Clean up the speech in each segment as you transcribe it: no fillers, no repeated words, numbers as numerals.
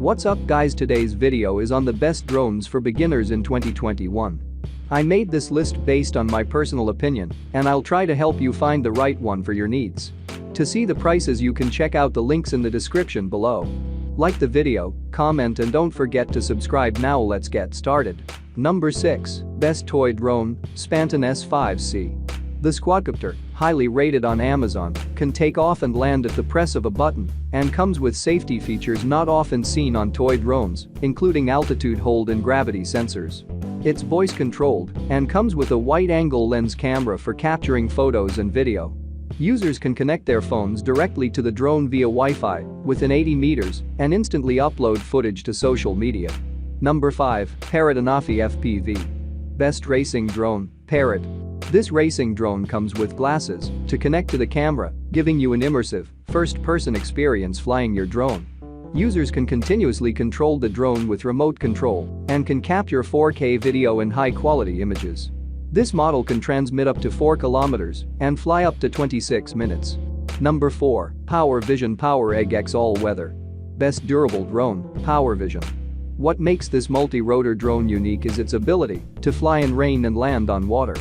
What's up guys, today's video is on the best drones for beginners in 2021. I made this list based on my personal opinion, and I'll try to help you find the right one for your needs. To see the prices you can check out the links in the description below. Like the video, comment and don't forget to subscribe. Now let's get started. Number 6. Best Toy Drone, SPANTAIN S5C. The quadcopter, highly rated on Amazon, can take off and land at the press of a button and comes with safety features not often seen on toy drones, including altitude hold and gravity sensors. It's voice controlled and comes with a wide-angle lens camera for capturing photos and video. Users can connect their phones directly to the drone via Wi-Fi within 80 meters and instantly upload footage to social media. Number 5. Parrot Anafi FPV. Best Racing Drone, Parrot. This racing drone comes with glasses to connect to the camera, giving you an immersive, first-person experience flying your drone. Users can continuously control the drone with remote control and can capture 4K video and high-quality images. This model can transmit up to 4 kilometers and fly up to 26 minutes. Number 4. Power Vision Power Egg X All-Weather. Best Durable Drone, Power Vision. What makes this multi-rotor drone unique is its ability to fly in rain and land on water.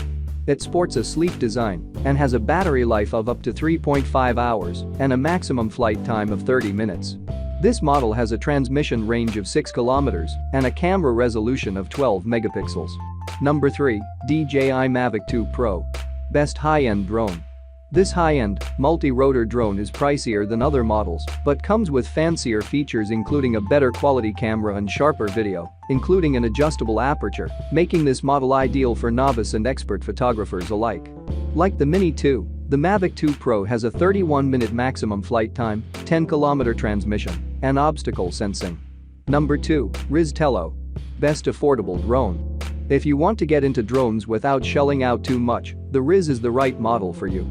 It sports a sleek design and has a battery life of up to 3.5 hours and a maximum flight time of 30 minutes. This model has a transmission range of 6 kilometers and a camera resolution of 12 megapixels. Number 3. DJI Mavic 2 Pro. Best High-End Drone. This high-end, multi-rotor drone is pricier than other models but comes with fancier features including a better quality camera and sharper video, including an adjustable aperture, making this model ideal for novice and expert photographers alike. Like the Mini 2, the Mavic 2 Pro has a 31-minute maximum flight time, 10-kilometer transmission, and obstacle sensing. Number 2. Ryze Tello. Best Affordable Drone. If you want to get into drones without shelling out too much, the Ryze is the right model for you.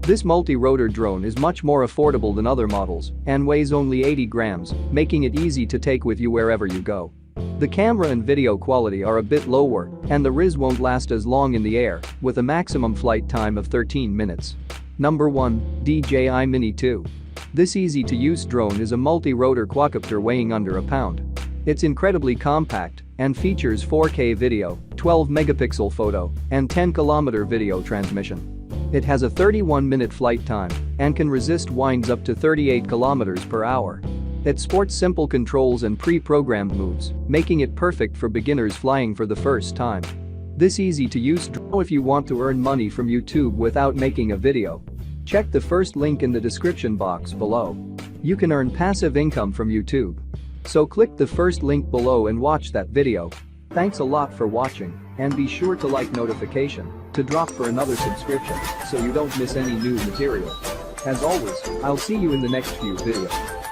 This multi-rotor drone is much more affordable than other models and weighs only 80 grams, making it easy to take with you wherever you go. The camera and video quality are a bit lower, and the Ryze won't last as long in the air, with a maximum flight time of 13 minutes. Number 1. DJI Mini 2. This easy-to-use drone is a multi-rotor quadcopter weighing under a pound. It's incredibly compact and features 4K video, 12-megapixel photo, and 10-kilometer video transmission. It has a 31-minute flight time and can resist winds up to 38 kilometers per hour. It sports simple controls and pre-programmed moves, making it perfect for beginners flying for the first time. This easy-to-use drone if you want to earn money from YouTube without making a video. Check the first link in the description box below. You can earn passive income from YouTube. So click the first link below and watch that video. Thanks a lot for watching, and be sure to like notification to drop for another subscription so you don't miss any new material. As always, I'll see you in the next few videos.